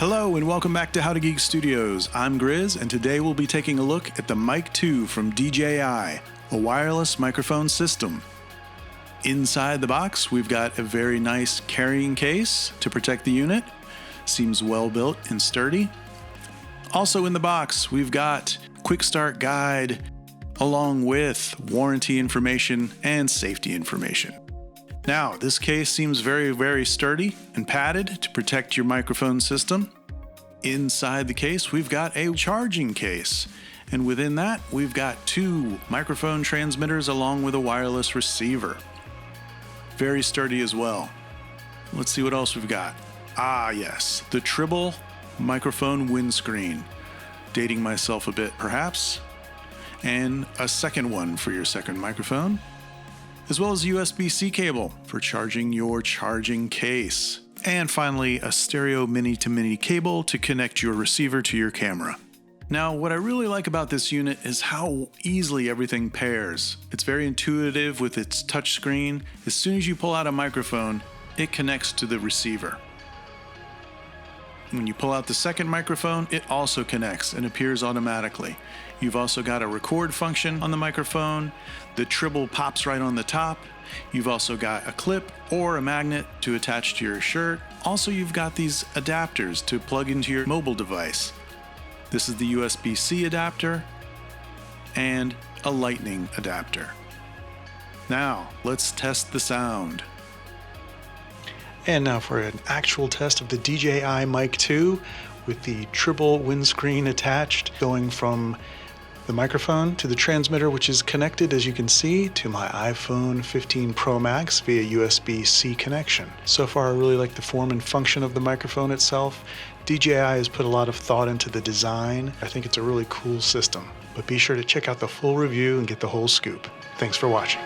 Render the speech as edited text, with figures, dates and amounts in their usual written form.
Hello and welcome back to How-To Geek Studios. I'm Grizz and today we'll be taking a look at the Mic 2 from DJI, a wireless microphone system. Inside the box we've got a very nice carrying case to protect the unit. Seems well built and sturdy. Also in the box we've got quick start guide along with warranty information and safety information. Now, this case seems very sturdy and padded to protect your microphone system. Inside the case, we've got a charging case. And within that, we've got two microphone transmitters along with a wireless receiver. Very sturdy as well. Let's see what else we've got. Ah, yes, the Tribble microphone windscreen. Dating myself a bit, perhaps. And a second one for your second microphone, as well as a USB-C cable for charging your charging case. And finally, a stereo mini-to-mini cable to connect your receiver to your camera. Now, what I really like about this unit is how easily everything pairs. It's very intuitive with its touchscreen. As soon as you pull out a microphone, it connects to the receiver. When you pull out the second microphone, it also connects and appears automatically. You've also got a record function on the microphone. The Tribble pops right on the top. You've also got a clip or a magnet to attach to your shirt. Also, you've got these adapters to plug into your mobile device. This is the USB-C adapter and a Lightning adapter. Now, let's test the sound. And now for an actual test of the DJI Mic 2 with the Tribble windscreen attached, going from the microphone to the transmitter, which is connected, as you can see, to my iPhone 15 Pro Max via USB-C connection. So far, I really like the form and function of the microphone itself. DJI has put a lot of thought into the design. I think it's a really cool system. But be sure to check out the full review and get the whole scoop. Thanks for watching.